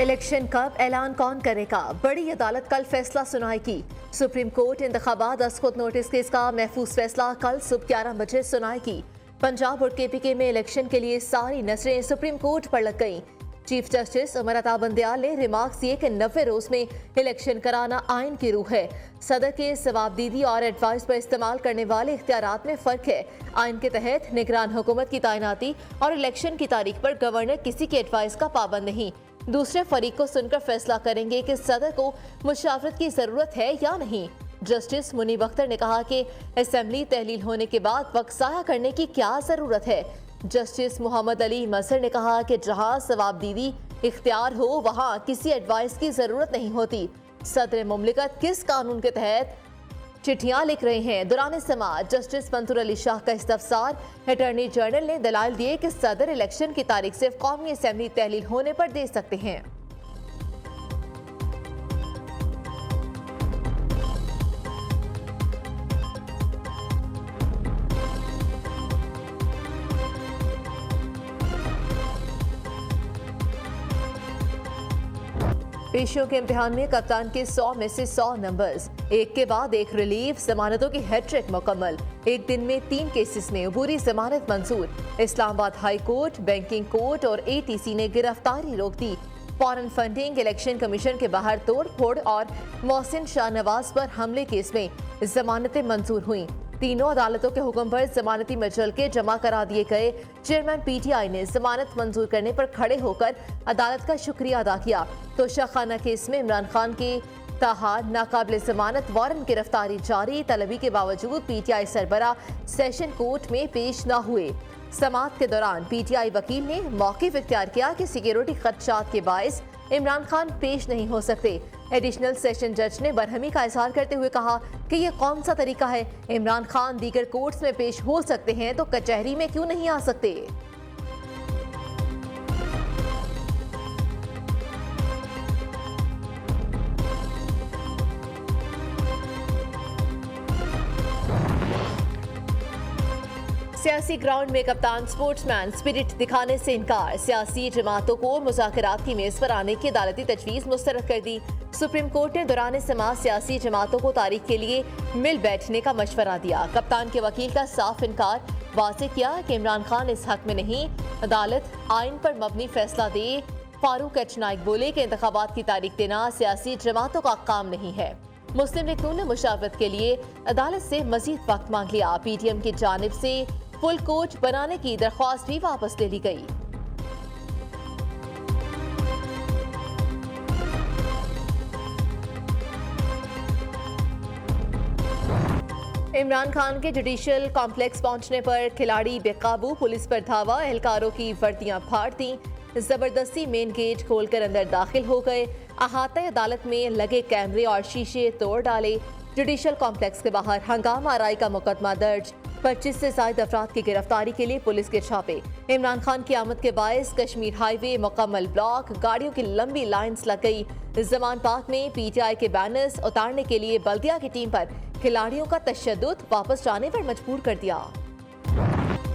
Election कब ऐलान कौन करेगा? बड़ी अदालत कल फैसला सुनाएगी। सुप्रीम कोर्ट इंतखाबात दस्तखत नोटिस केस का महफूज फैसला कल सुबह 11 बजे सुनाएगी। पंजाब और केपीके में इलेक्शन के लिए सारी नजरें सुप्रीम कोर्ट पर लग गईं। चीफ जस्टिस अमर अता बंदयाल ने रिमार्क्स दिए कि 90 रोज में इलेक्शन कराना आइन की रूह है। सदर के सवाबदीदी और एडवाइस पर इस्तेमाल करने वाले इख्तियारात में फर्क है। आइन के तहत निगरान हुकूमत की तैनाती और इलेक्शन की तारीख पर गवर्नर किसी की एडवाइस का पाबंद नहीं, दूसरे फरीक को सुनकर फैसला करेंगे कि सदर को मुशावरत की जरूरत है या नहीं। जस्टिस मुनीब अख्तर ने कहा कि असेंबली तहलील होने के बाद वक्त ज़ाया करने की क्या जरूरत है। जस्टिस मोहम्मद अली मसर ने कहा कि जहां सवाबदीदी इख्तियार हो वहां किसी एडवाइस की जरूरत नहीं होती। सदर मुमलिकत किस कानून के तहत चिट्ठियां लिख रहे हैं? दौरान समाअत जस्टिस मंसूर अली शाह का इस्तफसार। अटॉर्नी जनरल ने दलाल दिए कि सदर इलेक्शन की तारीख सिर्फ कौमी असेंबली तहलील होने पर दे सकते हैं। पेशियों के इम्तिहान में कप्तान के 100 में से 100 नंबर्स, एक के बाद एक रिलीफ, जमानतों की हैट्रिक मुकम्मल। एक दिन में 3 केसेस में अबूरी जमानत मंजूर। Islamabad high court, banking court और ATC ने गिरफ्तारी रोक दी। फॉरेन फंडिंग, इलेक्शन कमीशन के बाहर तोड़ फोड़ और मोहसिन शाहनवाज पर हमले केस में जमानतें मंजूर हुई। तीनों अदालतों के हुक्म पर जमानती मचल के जमा करा दिए गए। चेयरमैन PTI ने जमानत मंजूर करने पर खड़े होकर अदालत का शुक्रिया अदा किया। तो शाखाना केस में इमरान खान के ताहार नाकाबिल जमानत वारंट गिरफ्तारी जारी। तलबी के बावजूद PTI सरबरा सेशन कोर्ट में पेश न हुए। समाअत के दौरान PTI वकील ने मौक़िफ़ इख्तियार किया कि सिक्योरिटी खदशात के बायस इमरान खान पेश नहीं हो सकते। एडिशनल सेशन जज ने बरहमी का इजहार करते हुए कहा कि यह कौन सा तरीका है? इमरान खान दीगर कोर्ट्स में पेश हो सकते हैं तो कचहरी में क्यों नहीं आ सकते? सियासी ग्राउंड में कप्तान स्पोर्ट्समैन स्पिरिट दिखाने से इनकार। सियासी जमातों को मुज़ाकरात की मेज पर आने की अदालती तजवीज़ मुस्तरद कर दी। सुप्रीम कोर्ट ने दौरान समाअत सियासी जमातों को तारीख के लिए मिल बैठने का मशवरा दिया। कप्तान के वकील का साफ इनकार। वाज़ेह किया कि इमरान खान इस हक में नहीं, अदालत आइन पर मबनी फैसला दे। फारूक एच नाइक बोले कि इंतखाबात की तारीख देना सियासी जमातों का काम नहीं है। मुस्लिम लीग ने मुशावरत के लिए अदालत से मजीद वक्त मांग लिया। PTM की जानिब से फुल कोच बनाने की दरख्वास्त भी वापस ले ली गई। इमरान खान के जुडिशल कॉम्प्लेक्स पहुंचने पर खिलाड़ी बेकाबू, पुलिस पर धावा, एहलकारों की वर्दियां फाड़ दी। जबरदस्ती मेन गेट खोलकर अंदर दाखिल हो गए। अहाते अदालत में लगे कैमरे और शीशे तोड़ डाले। जुडिशल कॉम्प्लेक्स के बाहर हंगामा आराई का मुकदमा दर्ज। 25 से ज्यादा अफराद की गिरफ्तारी के लिए पुलिस के छापे। इमरान खान की आमद के बायस कश्मीर हाईवे मुकम्मल ब्लॉक, गाड़ियों की लंबी लाइन्स लग गई। जमान पार्क में PTI के बैनर्स उतारने के लिए बल्दिया की टीम पर खिलाड़ियों का तशद्दुद, वापस जाने पर मजबूर कर दिया।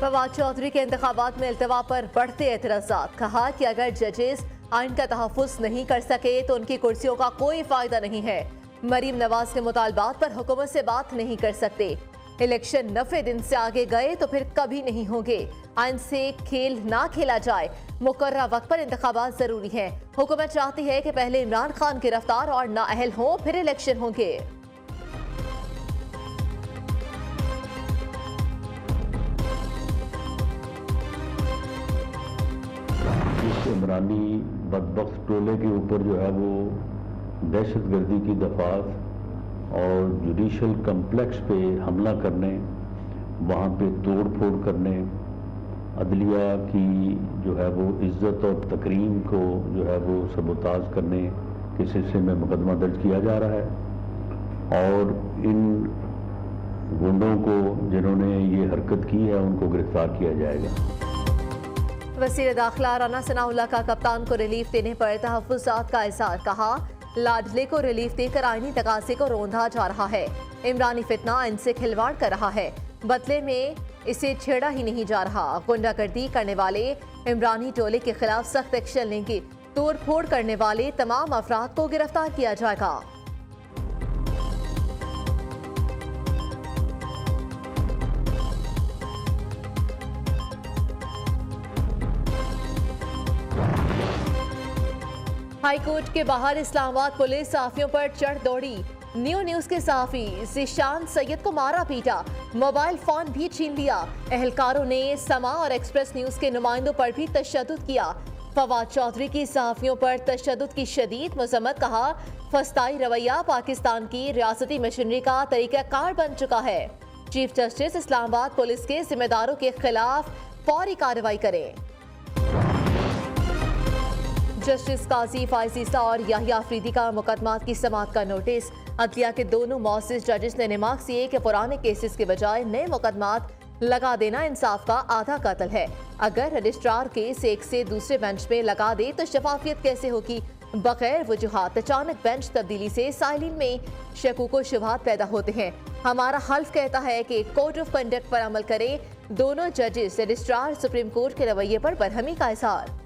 फवाद चौधरी के इंतखाबात में इल्तवा पर बढ़ते एतराज़ात। कहा कि अगर जजेस आइन का तहफ़्फ़ुज़ नहीं कर सके तो उनकी कुर्सियों का कोई फायदा नहीं है। मरीम नवाज के मुतालबात पर हुकूमत से बात नहीं कर सकते। इलेक्शन 90 दिन से आगे गए तो फिर कभी नहीं होंगे। आइन से खेल ना खेला जाए। मुकर्रर वक्त पर इंतखाबात जरूरी है। हुकूमत चाहती है कि पहले इमरान खान गिरफ्तार और नाअहल हों, फिर इलेक्शन होंगे। इमरानी बदबख्त टोले के ऊपर जो है वो दहशतगर्दी की दफात और जुडिशल कम्प्लेक्स पे हमला करने, वहाँ पे तोड़ फोड़ करने, अदलिया की जो है वो इज्जत और तकरीम को जो है वो सबोताज करने के सिलसिले में मुकदमा दर्ज किया जा रहा है। और इन गुंडों को जिन्होंने ये हरकत की है उनको गिरफ्तार किया जाएगा। वज़ीर दाखिला राना सनाउल्लाह का कप्तान को रिलीफ देने पर तहफ़्फ़ुज़ात का इज़हार। कहा लाडले को रिलीफ देकर आईनी तकाज़े को रोंधा जा रहा है। इमरानी फितना इनसे खिलवाड़ कर रहा है, बदले में इसे छेड़ा ही नहीं जा रहा। गुंडागर्दी करने वाले इमरानी टोले के खिलाफ सख्त एक्शन लेंगे। तोड़ फोड़ करने वाले तमाम अफराद को गिरफ्तार किया जाएगा। हाईकोर्ट के बाहर इस्लामाबाद पुलिस सहाफियों पर चढ़ दौड़ी। न्यूज़ के सहाफी ज़ीशान सैयद को मारा पीटा, मोबाइल फोन भी छीन लिया। एहलकारों ने समा और एक्सप्रेस न्यूज के नुमाइंदों पर भी तशद्दुद किया। फवाद चौधरी की सहाफियों पर तशद्दुद की शदीद मजम्मत, कहा फस्ताई रवैया पाकिस्तान की रियासती मशीनरी का तरीकाकार बन चुका है। चीफ जस्टिस इस्लामाबाद पुलिस के जिम्मेदारों के खिलाफ फौरी कार्रवाई करें। जस्टिस काजी फाइज ईसा और याहिया अफरीदी का मुकदमात की समाअत का नोटिस। अदलिया के दोनों मौसिस जजेस ने निमाक किए कि पुराने केसेस के बजाय नए मुकदमात लगा देना इंसाफ का आधा कत्ल है। अगर रजिस्ट्रार केस एक से दूसरे बेंच में लगा दे तो शफाफियत कैसे होगी? बगैर वजूहात अचानक बेंच तब्दीली से साइलिन में शकूक व शुबहात पैदा होते हैं। हमारा हल्फ कहता है कि कोड ऑफ कंडक्ट पर अमल करें। दोनों जजेस रजिस्ट्रार सुप्रीम कोर्ट के रवैये पर बरहमी का इजहार।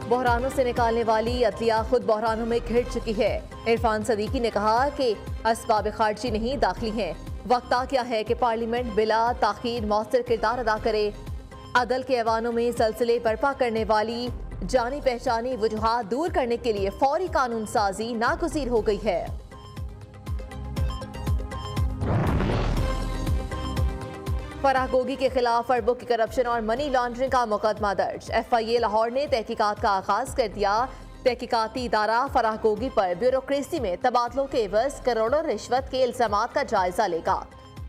बहरानों से निकालने वाली अदलिया खुद बहरानों में घिर चुकी है। इरफान सदीकी ने कहा कि असबाब खारजी नहीं दाखिली हैं। वक्त आ गया है कि पार्लियामेंट बिला ताखीर मौसर किरदार अदा करे। अदल के ऐवानों में सलसिले बर्पा करने वाली जानी पहचानी वजूहात दूर करने के लिए फौरी कानून साजी नागुज़ीर हो गई है। फराह गोगी के खिलाफ अरबों की करप्शन और मनी लॉन्ड्रिंग का मुकदमा दर्ज। FIA लाहौर ने तहकीकात का आगाज कर दिया। तहकीकाती इदारा फराह गोगी पर ब्यूरोक्रेसी में तबादलों के एवज करोड़ों रिश्वत के इल्जामात का जायजा लेगा।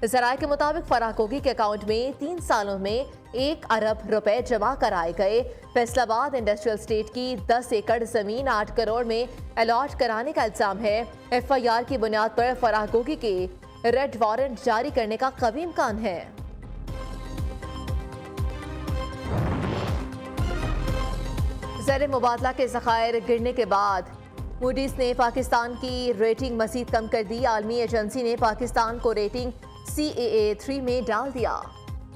जराये के मुताबिक फराह गोगी के अकाउंट में 3 सालों में 1 अरब रुपए जमा कराए गए। फैसलाबाद इंडस्ट्रियल स्टेट की 10 एकड़ जमीन 8 करोड़ में अलॉट कराने का इल्जाम है। FIR की बुनियाद पर फराह गोगी के रेड वारंट जारी करने का कभी इम्कान है। ज़र मुबादला के ज़खायर गिरने के बाद मूडीज ने पाकिस्तान की रेटिंग मज़ीद कम कर दी। आलमी एजेंसी ने पाकिस्तान को रेटिंग CAA3 में डाल दिया।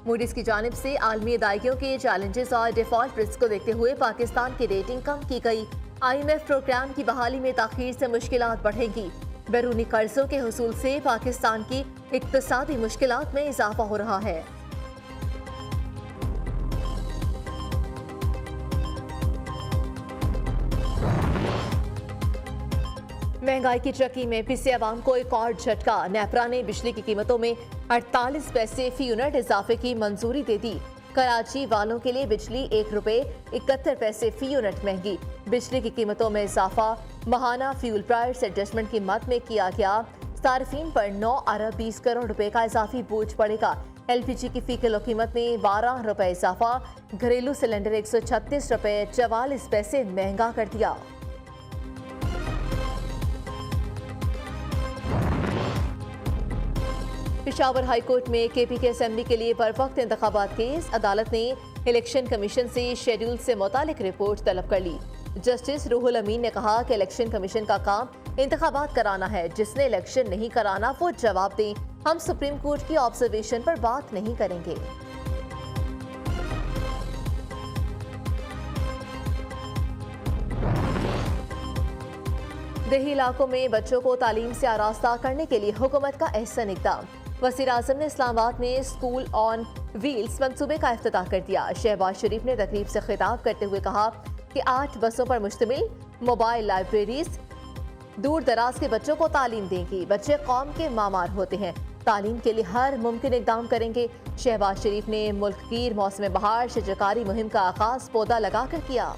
मूडीज की जानिब से आलमी अदायगियों के चैलेंजेस और डिफॉल्ट रिस्क को देखते हुए पाकिस्तान की रेटिंग कम की गई। IMF प्रोग्राम की बहाली में ताखीर से मुश्किलात बढ़ेंगी। बैरूनी कर्जों के हुसूल से पाकिस्तान की इक्तसादी मुश्किलात में इजाफा हो रहा है। महंगाई की चक्की में पिसे अवाम को एक और झटका। नेपरा ने बिजली की कीमतों में 48 पैसे फी यूनिट इजाफे की मंजूरी दे दी। कराची वालों के लिए बिजली 1 रुपए 71 पैसे फी यूनिट महंगी। बिजली की कीमतों में इजाफा माहाना फ्यूल प्राइस एडजस्टमेंट की मद में किया गया। सार्फिन पर 9 अरब 20 करोड़ रुपए का इजाफी बोझ पड़ेगा। LPG की फी किलो कीमत में 12 रुपए इजाफा। घरेलू सिलेंडर 136 रुपए 44 पैसे महंगा कर दिया। पेशावर हाई कोर्ट में KPK असेंबली के लिए बरवक्त इंतखाबात केस। अदालत ने इलेक्शन कमीशन से शेड्यूल से मुतालिक रिपोर्ट तलब कर ली। जस्टिस रूहुल अमीन ने कहा कि इलेक्शन कमीशन का काम इंतखाबात कराना है। जिसने इलेक्शन नहीं कराना वो जवाब दें। हम सुप्रीम कोर्ट की ऑब्जर्वेशन पर बात नहीं करेंगे। देही इलाकों में बच्चों को तालीम से आरास्ता करने के लिए हुकूमत का अहसन इक़दाम। वज़ीर आज़म ने इस्लामाबाद में स्कूल ऑन व्हील्स मंसूबे का इफ्तिताह कर दिया। शहबाज शरीफ ने तकरीब से खिताब करते हुए कहा कि 8 बसों पर मुश्तमिल मोबाइल लाइब्रेरीज दूर दराज के बच्चों को तालीम देंगी। बच्चे कौम के मामार होते हैं, तालीम के लिए हर मुमकिन इक़दाम करेंगे। शहबाज शरीफ ने मुल्क गिर मौसम बहार शजरकारी मुहिम का आगाज पौधा लगाकर किया।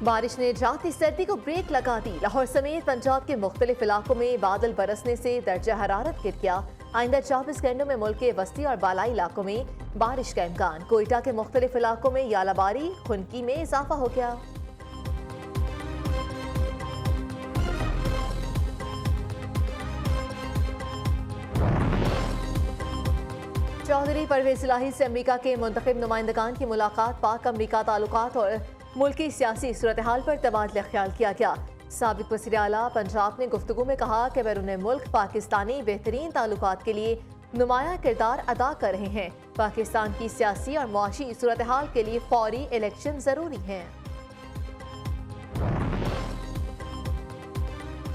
बारिश ने जाती सर्दी को ब्रेक लगा दी। लाहौर समेत पंजाब के मुख्तलिफ इलाकों में बादल बरसने से दर्जा हरारत गिर गया। आइंदा 24 घंटों में मुल्क के वस्ती और बालाई इलाकों में बारिश का इम्कान। कोयटा के मुख्तलिफ इलाकों में यालाबारी खुनकी में इजाफा हो गया। चौधरी परवेज इलाही से अमरीका के मुंतखब नुमाइंदगान की मुलाकात। पाक अमरीका ताल्लुकात और मुल्क की सियासी सूरत हाल पर तबादला ख्याल किया गया। साबिक वज़ीर आला पंजाब ने गुफ्तगू में कहा कि बैरून मुल्क पाकिस्तानी बेहतरीन ताल्लुकात के लिए नुमाया किरदार अदा कर रहे हैं। पाकिस्तान की सियासी और मुआशी सूरत हाल के लिए फौरी इलेक्शन जरूरी हैं।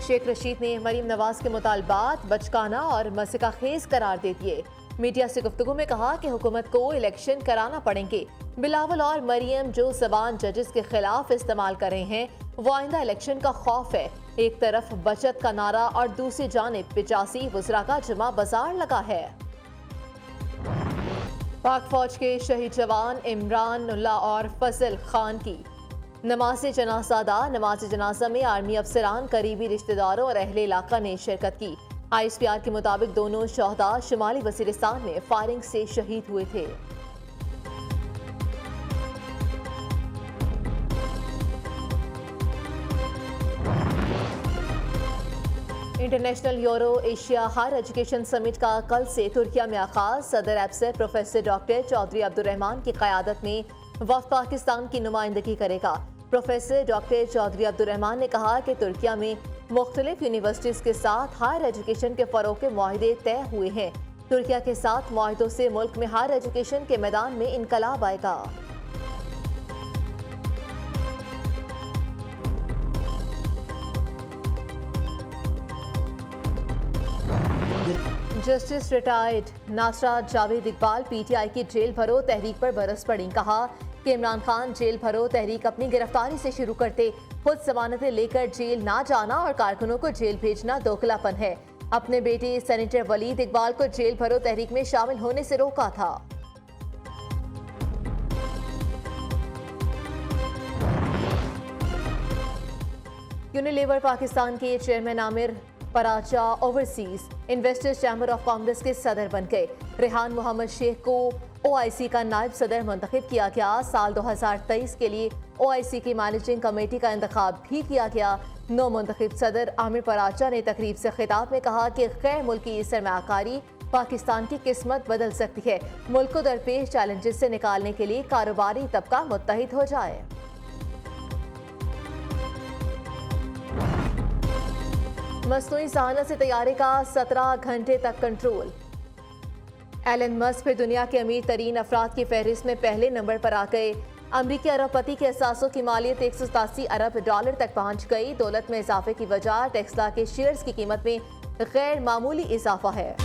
शेख रशीद ने मरीम नवाज के मुतालबात बचकाना और मस्का खेज करार दे दिए। मीडिया से गुफ्तगू में कहा कि हुकूमत को इलेक्शन कराना पड़ेंगे। बिलावल और मरियम जो जबान जजेस के खिलाफ इस्तेमाल कर रहे हैं वो आइंदा इलेक्शन का खौफ है। एक तरफ बचत का नारा और दूसरी जानिब 85 वज़रा का जमा बाजार लगा है। पाक फौज के शहीद जवान इमरान उल्ला और फजल खान की नमाज जनाजा अदा। नमाज जनाजा में आर्मी अफसरान, करीबी रिश्तेदारों और अहले इलाका ने शिरकत की। ISPR के मुताबिक दोनों शहदा शुमाली वज़ीरिस्तान में फायरिंग से शहीद हुए थे। International Euro Asia higher education summit का कल से तुर्किया में आगाज। सदर एफसर प्रोफेसर डॉक्टर चौधरी अब्दुर्रहमान की क़यादत में वफ़द पाकिस्तान की नुमाइंदगी करेगा। प्रोफेसर डॉक्टर चौधरी अब्दुर्रहमान ने कहा कि तुर्किया में मुख्तलिफ यूनिवर्सिटीज़ के साथ हायर एजुकेशन के फ़रोग़ के मुआहदे तय हुए हैं। तुर्किया के साथ मुआहदों से मुल्क में हायर एजुकेशन के मैदान में इनकलाब आएगा। जस्टिस रिटायर्ड नासरा जावेद इकबाल PTI की जेल भरो तहरीक पर बरस पड़ी। कहा कि इमरान खान जेल भरो तहरीक अपनी गिरफ्तारी से शुरू करते, खुद जमानतें लेकर जेल ना जाना और कारकुनों को जेल भेजना दोगलापन है। अपने बेटे सेनेटर वलीद इकबाल को जेल भरो तहरीक में शामिल होने से रोका था। यूनिलीवर पाकिस्तान के chairman Aamir Paracha overseas investors chamber of commerce के सदर बन गए। रेहान मोहम्मद शेख को OIC का नायब सदर मुंतखब किया गया। साल 2023 के लिए OIC की मैनेजिंग कमेटी का इंतखाब भी किया गया। नौ मुंतखब सदर आमिर पराचा ने तकरीब से खिताब में कहा कि गैर मुल्की सरमायाकारी पाकिस्तान की किस्मत बदल सकती है। मुल्क को दरपेश चैलेंजेस से निकालने के लिए कारोबारी तबका मुत्तहिद हो जाए। मसनूई ज़हानत से तैयारी का 17 घंटे तक कंट्रोल। एलन मस्क फिर दुनिया के अमीर तरीन अफराद की फहरिस्त में पहले नंबर पर आ गए। अमरीकी अरबपति के असासों की मालियत $187 अरब तक पहुंच गई। दौलत में इजाफे की वजह टेस्ला के शेयर्स की कीमत में गैर मामूली इजाफा है।